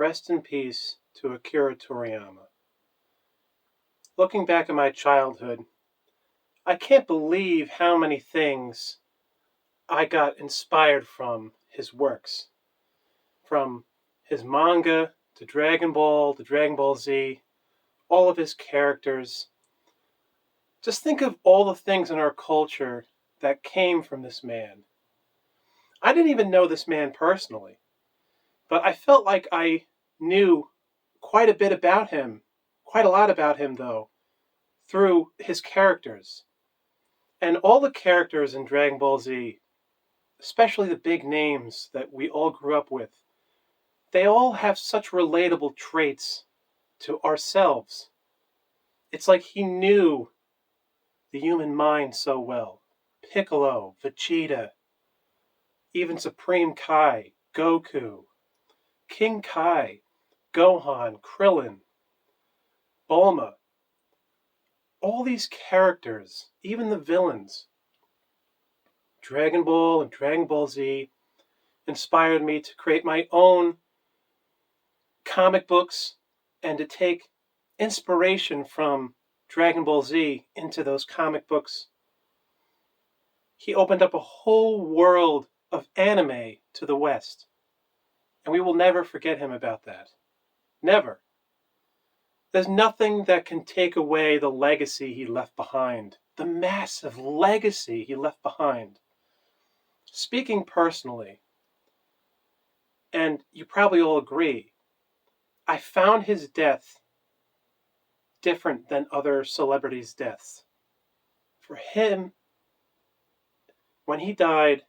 Rest in peace to Akira Toriyama. Looking back at my childhood, I can't believe how many things I got inspired from his works. From his manga to Dragon Ball to Dragon Ball Z, all of his characters. Just think of all the things in our culture that came from this man. I didn't even know this man personally, but I felt like I knew quite a bit about him, quite a lot about him though, through his characters. And all the characters in Dragon Ball Z, especially the big names that we all grew up with, they all have such relatable traits to ourselves. It's like he knew the human mind so well. Piccolo, Vegeta, even Supreme Kai, Goku, King Kai, Gohan, Krillin, Bulma. All these characters, even the villains, Dragon Ball and Dragon Ball Z, inspired me to create my own comic books and to take inspiration from Dragon Ball Z into those comic books. He opened up a whole world of anime to the West, and we will never forget him about that. Never. There's nothing that can take away the legacy he left behind, the massive legacy he left behind. Speaking personally, and you probably all agree, I found his death different than other celebrities' deaths. For him, when he died,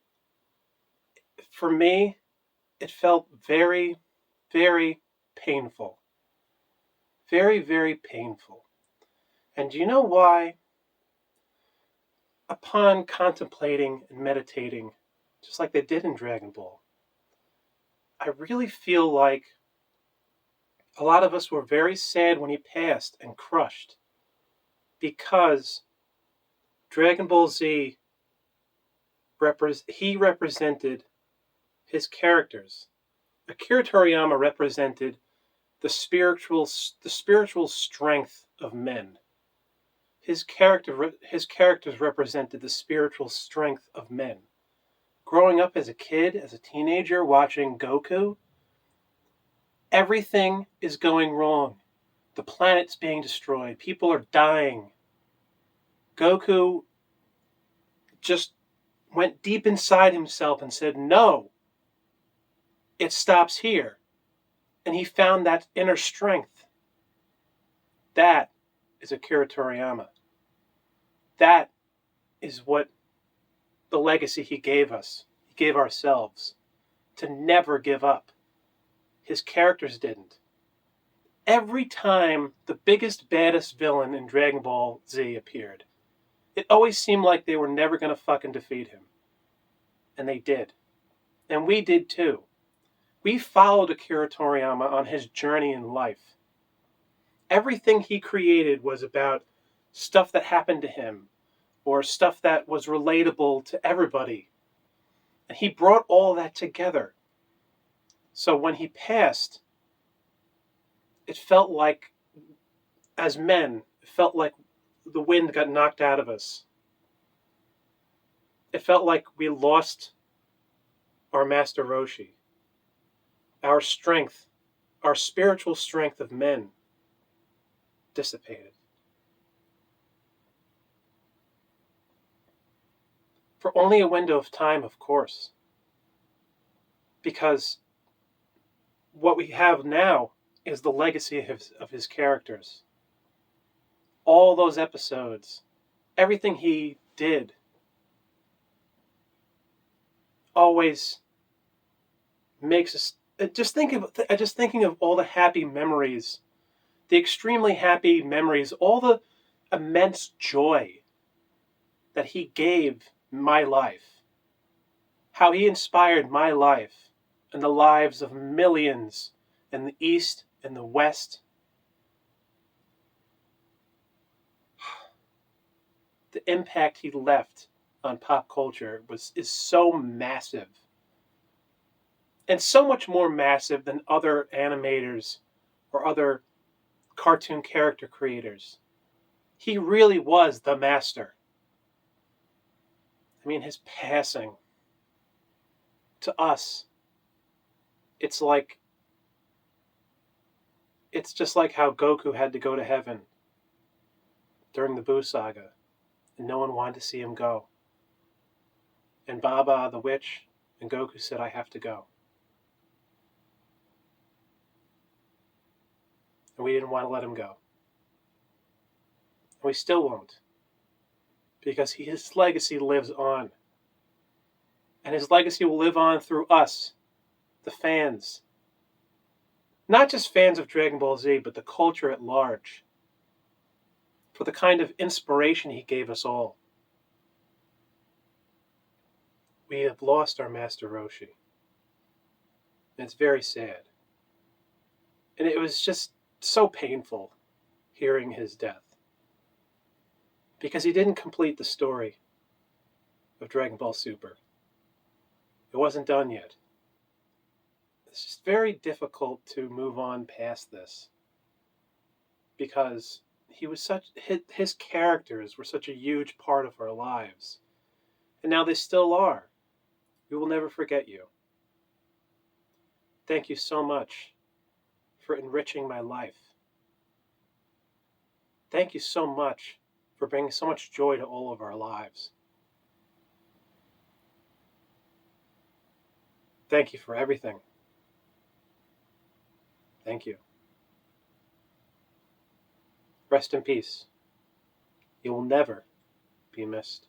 for me, it felt very, very painful. Very, very painful. And do you know why? Upon contemplating and meditating, just like they did in Dragon Ball, I really feel like a lot of us were very sad when he passed and crushed, because Dragon Ball Z, he represented his characters. Akira Toriyama represented the spiritual strength of men. His characters represented the spiritual strength of men. Growing up as a kid, as a teenager, watching Goku, everything is going wrong. The planet's being destroyed. People are dying. Goku just went deep inside himself and said, no, it stops here. And he found that inner strength. That is Akira Toriyama. That is what the legacy he gave us, he gave ourselves, to never give up. His characters didn't. Every time the biggest, baddest villain in Dragon Ball Z appeared, it always seemed like they were never going to fucking defeat him. And they did. And we did too. We followed Akira Toriyama on his journey in life. Everything he created was about stuff that happened to him, or stuff that was relatable to everybody. And he brought all that together. So when he passed, it felt like, as men, it felt like the wind got knocked out of us. It felt like we lost our master Roshi. Our strength, our spiritual strength of men, dissipated. For only a window of time, of course. Because what we have now is the legacy of his characters. All those episodes, everything he did, always makes us just thinking of all the happy memories, the extremely happy memories, all the immense joy that he gave my life, how he inspired my life and the lives of millions in the East and the West. The impact he left on pop culture is so massive. and so much more massive than other animators or other cartoon character creators. He really was the master. I mean, his passing to us, it's like, it's just like how Goku had to go to heaven during the Buu saga, and no one wanted to see him go. And Baba the witch and Goku said, I have to go. And we didn't want to let him go. And we still won't. Because his legacy lives on. And his legacy will live on through us, the fans. Not just fans of Dragon Ball Z, but the culture at large. For the kind of inspiration he gave us all. We have lost our Master Roshi. And it's very sad. And it was just so painful hearing his death. Because he didn't complete the story of Dragon Ball Super. It wasn't done yet. It's just very difficult to move on past this. Because he was his characters were such a huge part of our lives. And now they still are. We will never forget you. Thank you so much for enriching my life. Thank you so much for bringing so much joy to all of our lives. Thank you for everything. Thank you. Rest in peace. You will never be missed.